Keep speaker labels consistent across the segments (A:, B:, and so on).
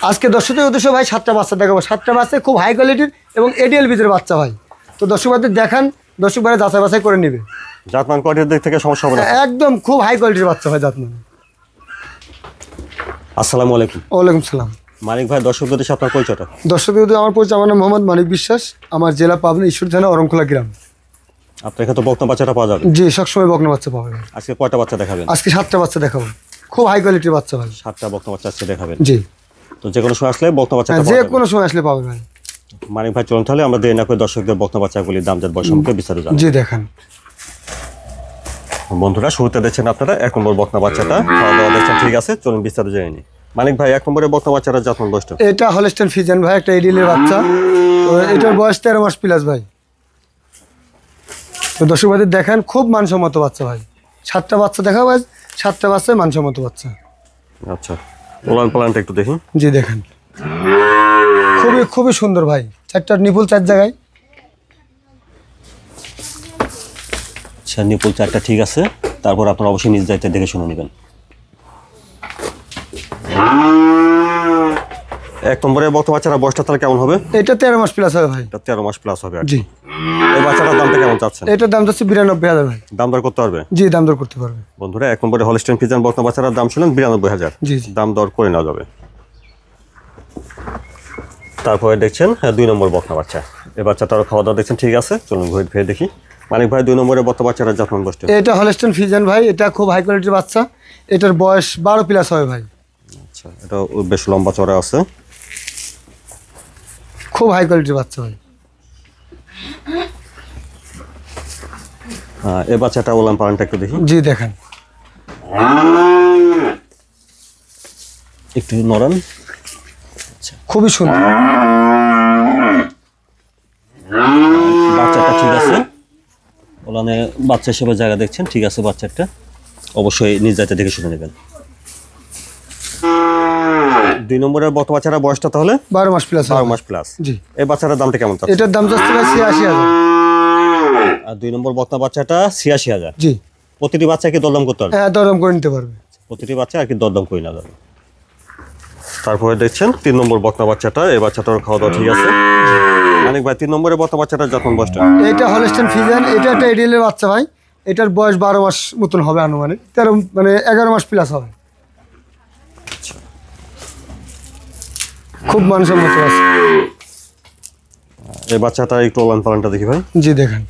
A: আজকে দর্শকদের উদ্দেশ্যে ভাই 7টা বাচ্চা দেখাবো। 7টা বাচ্চা খুব হাই কোয়ালিটির এবং এডিএল বীজের বাচ্চা ভাই। তো দর্শক ভাইদের দেখান, দর্শক ভাইরা যাচাই বাছাই করে নেবে।
B: জাতমান কোয়ালিটির দিক থেকে সমস্যা হবে না,
A: একদম খুব হাই কোয়ালিটির বাচ্চা ভাই জাতমান।
B: আসসালামু আলাইকুম।
A: ওয়ালাইকুম সালাম।
B: মানিক ভাই, দর্শকদের সাথে আপনার পরিচয়টা?
A: দর্শকদের আমার পরিচয়, আমার নাম মোহাম্মদ মানিক বিশ্বাস, আমার জেলা পাবনা, ঈশ্বর থানা, অরমখোলা গ্রাম।
B: আপনার এখানে তো বকনা বাচ্চাটা পাওয়া যাবে?
A: জি, সবসময় বকনা বাচ্চা পাবে ভাই।
B: আজকে কয়টা বাচ্চা দেখাবেন?
A: আজকে 7টা বাচ্চা দেখাবো, খুব হাই কোয়ালিটির বাচ্চা ভাই।
B: 7টা বকনা বাচ্চা আজকে দেখাবেন?
A: জি।
B: তো যে কোনো সময় আসলে বকনা বাচ্চা
A: যে কোনো সময় আসলে পাবে ভাই।
B: মানিক ভাই, চলুন তাহলে আমরা দেরি না করে দর্শকদের বকনা বাচ্চাগুলির দাম জাত বয়স সম্পর্কে বিস্তারিত জানাই।
A: জি দেখান।
B: বন্ধুরা, শুরুতে দেখছেন আপনারা 1 নম্বর বকনা বাচ্চাটা, খাওয়া দাওয়া দেখছেন, ঠিক আছে, চলুন বিস্তারিত জেনে নিই। মানিক ভাই, 1 নম্বরের বকনা বাচ্চাটা জাতমান বয়সটা?
A: এটা হলস্টাইন ফ্রিজিয়ান ভাই, একটা এডিএলের বাচ্চা। তো এটার বয়স 13 মাস প্লাস ভাই। তো দর্শক ভাইদের দেখান, খুব মানসম্মত বাচ্চা ভাই। 7টা বাচ্চা দেখা ভাই, 7টা বাচ্চায় মানসম্মত বাচ্চা।
B: আচ্ছা, ওলান পালানটা একটু দেখি।
A: জি দেখেন, খুবই সুন্দর ভাই। 4টা নিপুল 4 জায়গায়।
B: আচ্ছা, নিপুল 4টা ঠিক আছে। তারপর আপনারা অবশ্যই নিজ দায়িত্বে দেখে শুনে নেবেন। 1 নম্বরের বকনা বাচ্চাটা বয়সটা তাহলে কেমন হবে?
A: এটা 13 মাস প্লাস হবে ভাই।
B: এটা 13 মাস প্লাস হবে।
A: জি।
B: এই বাচ্চাটার দামটা কেমন চাচ্ছেন?
A: এটার দাম যাচ্ছে 92,000 ভাই।
B: দাম দর করতে পারবে?
A: জি, দাম দর করতে পারবে।
B: বন্ধুরা, 1 নম্বরে হলস্টাইন ফ্রিজিয়ান বকনা বাচ্চাটার দাম শুনলেন 92,000।
A: জি।
B: দাম দর করে নেওয়া যাবে। তারপরে দেখছেন 2 নম্বর বকনা বাচ্চা। এই বাচ্চাটারও খাওয়া দাওয়া দেখছেন, ঠিক আছে, চলুন ঘুরে ফিরে দেখি। মানিক ভাই, 2 নম্বরের বকনা বাচ্চাটার জাতমান বয়সটা?
A: এটা হলস্টাইন ফ্রিজিয়ান ভাই, এটা খুব হাই কোয়ালিটির বাচ্চা। এটার বয়স 12 প্লাস হবে ভাই।
B: আচ্ছা, এটা বেশ লম্বা চড়া আছে,
A: খুব হাই কোয়ালিটির বাচ্চা ভাই।
B: এই বাচ্চাটা ওলান পালানটা একটু দেখি।
A: জি দেখেন,
B: একটু নরম।
A: খুবই সুন্দর
B: বাচ্চাটা, ঠিক আছে। ওলানে বাচ্চা হিসেবে জায়গা দেখছেন, ঠিক আছে। বাচ্চাটা অবশ্যই নিজ দায়িত্বে দেখে শুনে নেবেন। 2 নম্বরের বকনা বাচ্চাটা বয়সটা তাহলে
A: 12 মাস প্লাস।
B: 12 মাস প্লাস।
A: জি।
B: এই বাচ্চাটার দামটা কেমন চাচ্ছেন?
A: এটার দাম যাচ্ছে ভাই 86,000।
B: আর 2 নম্বর বকনা বাচ্চাটা 86,000।
A: জি।
B: প্রতিটি বাচ্চা কি দরদাম করতে পারবে?
A: হ্যাঁ, দরদাম করে নিতে পারবে।
B: প্রতিটি বাচ্চা আর কি দরদাম করে নেওয়া যাবে। তারপরে দেখছেন 3 নম্বর বকনা বাচ্চাটা। এই বাচ্চাটার খাওয়া দাওয়া ঠিক আছে। মানিক ভাই, 3 নম্বরের বকনা বাচ্চাটার জাতমান বয়সটা?
A: এটা হলস্টাইন ফ্রিজিয়ান, এটা একটা এডিএলের বাচ্চা ভাই। এটার বয়স 12 মাস মতন হবে, আনুমানিক 11 মাস প্লাস হবে। খুব মানসম্মত আছে।
B: এই বাচ্চাটা একটু ওলান পালানটা দেখি ভাই।
A: জি দেখেন,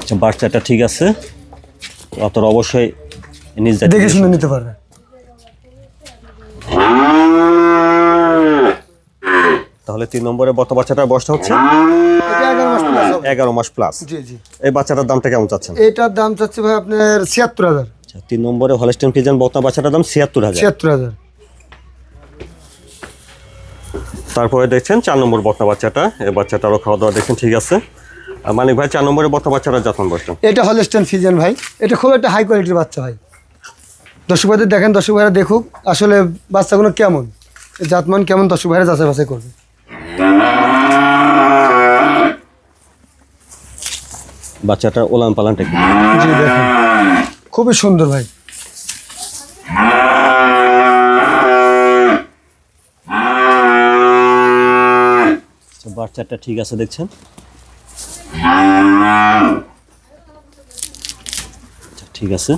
B: আচ্ছা, বাচ্চাটা ঠিক আছে। আপনারা অবশ্যই নিজ দায়িত্বে
A: দেখে শুনে নিতে পারবে।
B: তাহলে 3 নম্বরের বকনা বাচ্চাটার বয়সটা হচ্ছে?
A: এটা 11 মাস প্লাস হবে।
B: 11 মাস প্লাস।
A: জি জি।
B: এই বাচ্চাটার দামটা কেমন চাচ্ছেন?
A: এটার দাম চাচ্ছে ভাই আপনার 76,000।
B: আচ্ছা, 3 নম্বরে হলস্টাইন ফ্রিজিয়ান বকনা বাচ্চাটার দাম 76,000।
A: 76,000।
B: তারপরে দেখছেন 4 নম্বর বকনা বাচ্চাটা। এই বাচ্চাটারও খাওয়া দাওয়া দেখছেন, ঠিক আছে। আর মানিক ভাই, 4 নম্বরের বকনা বাচ্চাটার জাতমান বয়সটা?
A: এটা হলস্টাইন ফ্রিজিয়ান ভাই, এটা খুব একটা হাই কোয়ালিটির বাচ্চা ভাই। দর্শক ভাইদের দেখেন, দর্শক ভাইরা দেখুক আসলে বাচ্চাগুলো কেমন, জাতমান কেমন, দর্শক ভাইরা যাচাই বাছাই করবে।
B: বাচ্চাটার ওলান পালানটা কি?
A: জি দেখেন, খুবই সুন্দর ভাই।
B: বাচ্চাটা ঠিক আছে দেখছেন। আচ্ছা, ঠিক আছে।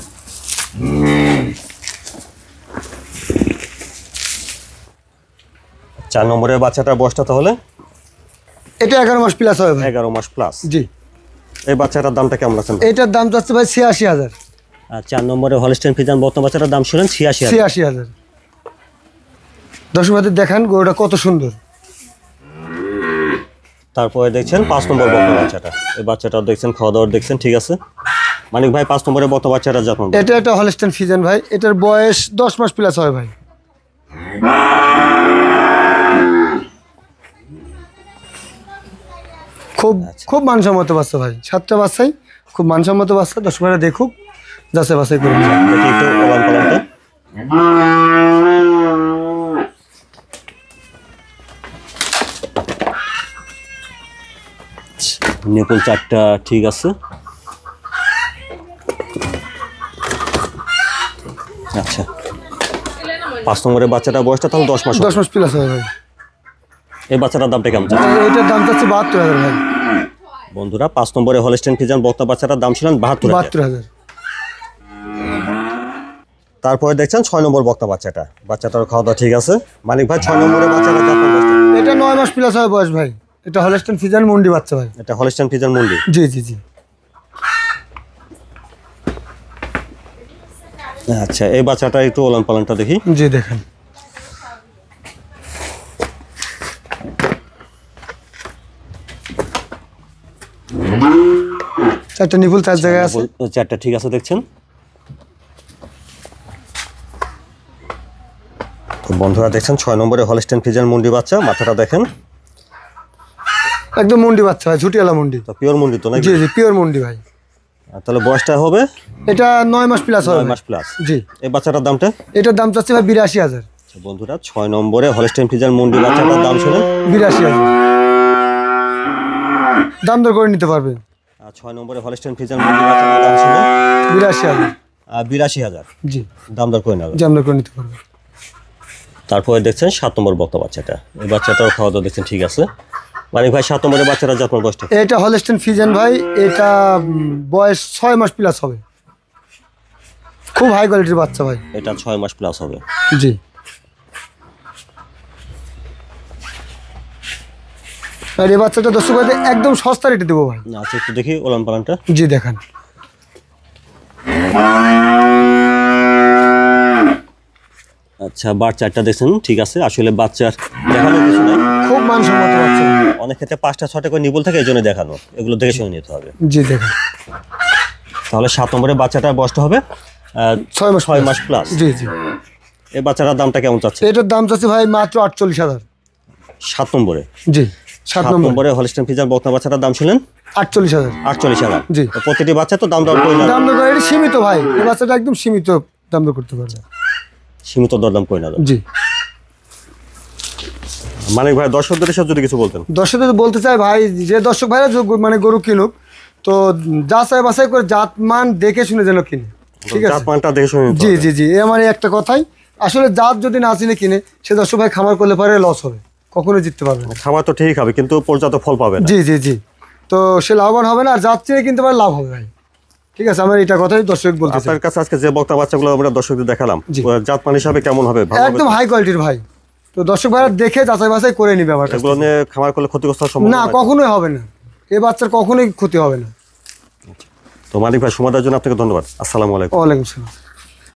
B: 4 নম্বরের বাচ্চাটার বয়সটা তাহলে?
A: এটা 11 মাস প্লাস হবে ভাই।
B: 11 মাস প্লাস।
A: জি।
B: এই বাচ্চাটার দামটা কেমন আছেন?
A: এটার দাম যাচ্ছে ভাই 86,000।
B: আর 4 নম্বরে হলস্টাইন ফ্রিজিয়ান বকনা বাচ্চাটার দাম শুনেন 86,000।
A: 86,000। দর্শক ভাইদের দেখেন গরুটা কত সুন্দর।
B: তারপরে দেখছেন 5 নম্বর বকনা বাচ্চাটা। এই বাচ্চাটাও দেখছেন, খাওয়া দাওয়া দেখছেন, ঠিক আছে। মানিক ভাই, 5 নম্বরের বকনা বাচ্চাটার জাতমান?
A: এটা একটা হলস্টাইন ফ্রিজিয়ান ভাই, এটার বয়স 10 মাস প্লাস হবে ভাই। খুব মানসম্মত বাচ্চা ভাই। 7টা বাচ্চাই খুব মানসম্মত বাচ্চা। দর্শক ভাইরা দেখুক, যাচাই বাছাই করে নিন।
B: দেখি একটু ওলান পালানটা। নিপুল 4টা ঠিক আছে। আচ্ছা 5 নম্বরের বাচ্চাটা বয়সটা তাহলে 10 মাস
A: 10 মাস প্লাস হবে ভাই।
B: এই বাচ্চাটার দামটা কেমন চাচ্ছেন?
A: এটার দাম চাচ্ছি 72,000 ভাই।
B: বন্ধুরা 5 নম্বরে হলস্টেইন ফ্রিজিয়ান বকনা বাচ্চাটার দাম ছিলেন 72,000।
A: 72,000।
B: তারপরে দেখছেন 6 নম্বর বকনা বাচ্চাটার খাওয়া দাওয়া ঠিক আছে। মানিক ভাই 6 নম্বরের বাচ্চাটা জাতমান বয়সটা?
A: এটা 9 মাস প্লাস হবে বয়স ভাই। এটা হলস্টেইন ফ্রিজিয়ান মুন্ডি বাচ্চা ভাই।
B: এটা হলস্টেইন ফ্রিজিয়ান মুন্ডি।
A: জি জি জি।
B: আচ্ছা এই বাচ্চাটা একটু ওলান পালনটা দেখি।
A: জি দেখেন। চারটা নিপুল 4 জায়গায় আছে।
B: চারটা ঠিক আছে দেখছেন। তো বন্ধুরা দেখছেন 6 নম্বরে হলস্টেইন ফ্রিজিয়ান মুন্ডি বাচ্চা, মাথাটা দেখেন
A: একদম মুন্ডি বাচ্চা ভাই, ঝুটিয়ালা মুন্ডি।
B: তো পিওর মুন্ডি তো নাকি?
A: জি জি পিওর মুন্ডি ভাই।
B: তাহলে বয়সটা হবে?
A: এটা 9 মাস প্লাস হবে।
B: 9 মাস প্লাস।
A: জি।
B: এই বাচ্চাটার দামটা?
A: এটার দাম চাচ্ছি ভাই 82,000।
B: আচ্ছা বন্ধুরা 6 নম্বরে হলস্টেইন ফ্রিজিয়ান মুন্ডি বাচ্চাটার দাম শুনে
A: 82,000 দাম দর করে নিতে পারবেন।
B: 6 নম্বরে হলস্টেইন ফ্রিজিয়ান মুন্ডি বাচ্চাটার দাম শুনে
A: 82,000।
B: 82,000
A: জি
B: দাম দর করে নেবেন।
A: দাম দর করে নিতে পারবেন।
B: তারপরে দেখছেন 7 নম্বর বকনা বাচ্চাটা, এই বাচ্চাটার খাওয়া দাওয়া দেখছেন ঠিক আছে। মানিক ভাই 7 নম্বরের বাচ্চাটা জাতমান বয়সটা?
A: এটা হলস্টেইন ফ্রিজিয়ান ভাই, এটা বয়স 6 মাস প্লাস হবে। খুব হাই কোয়ালিটির বাচ্চা ভাই।
B: এটা 6 মাস প্লাস হবে।
A: জি। আর এই বাচ্চাটা দর্শক ভাই একদম সস্তা রেটে দেবো ভাই।
B: আচ্ছা একটু দেখি ওলান পালানটা।
A: জি দেখান।
B: আচ্ছা বাচ্চাটা দেখছেন ঠিক আছে, আসলে বাচ্চার দেখানোর কিছু নাই,
A: খুব মানসম্মত বাচ্চা।
B: অনেক ক্ষেত্রে 5টা 6টা করে নিবল থাকে, এই জন্য দেখানো, এগুলো দেখে শুনে নিতে হবে।
A: জি দেখান।
B: তাহলে 7 নম্বরের বাচ্চাটার বয়সটা হবে 6 মাস প্লাস।
A: জি জি।
B: এই বাচ্চাটার দামটা কেমন চাচ্ছে?
A: এটার দাম চাচ্ছে ভাই মাত্র 48,000।
B: 7 নম্বরে?
A: জি 7 নম্বর।
B: নম্বরে হলস্টেইন ফ্রিজিয়ান বকনা বাচ্চাটার দাম শুনলেন
A: 48,000।
B: 48,000।
A: জি।
B: তো প্রতিটি বাচ্চা তো দাম দর করে না?
A: দাম দর করে এটা সীমিত ভাই, এই বাচ্চাটা একদম সীমিত দাম দর করতে পারবে।
B: সীমিত দরদাম করে না?
A: জি।
B: মানিক ভাই দর্শকদের সাথে যদি কিছু বলতেন।
A: দর্শকদের বলতে চাই ভাই, যে দর্শক ভাইরা মানে গরু কিনুক তো যাচাই বাছাই করে জাত মান দেখে শুনে যেন কিনে, ঠিক আছে?
B: জাতমানটা দেখে শুনে নিতে
A: জি
B: হবে।
A: জি জি, এ আমার এই একটা কথাই। আসলে জাত যদি না চিনে কিনে সে দর্শক ভাই খামার করলে পারে লস হবে, কখনোই জিততে পারবে না।
B: খাবার তো ঠিক হবে কিন্তু পর্যাপ্ত ফল পাবে না।
A: জি জি জি। তো সে লাভবান হবে না, আর জাত চিনে কিনতে পারে লাভ হবে ভাই, ঠিক আছে? আমার এটা কথাই দর্শক বলতে চাই।
B: আপনার কাছে আজকে যে বকনা বাচ্চাগুলো আমরা দর্শকদের দেখালাম,
A: জি।
B: জাতমান হিসাবে কেমন হবে? ভালো হবে?
A: একদম হাই কোয়ালিটির ভাই। তো দর্শক ভাইরা দেখে যাচাই বাছাই করে নিবে আমার কাছে।
B: এগুলো নিয়ে খামার করলে ক্ষতিগ্রস্ত হওয়ার
A: না,
B: সম্ভাবনা নাই?
A: কখনোই হবে না, এ বাচ্চার কখনোই ক্ষতি হবে না।
B: তো মানিক ভাই সময় দেওয়ার জন্য আপনাকে ধন্যবাদ। আসসালামু আলাইকুম।
A: ওয়ালাইকুম আসসালাম।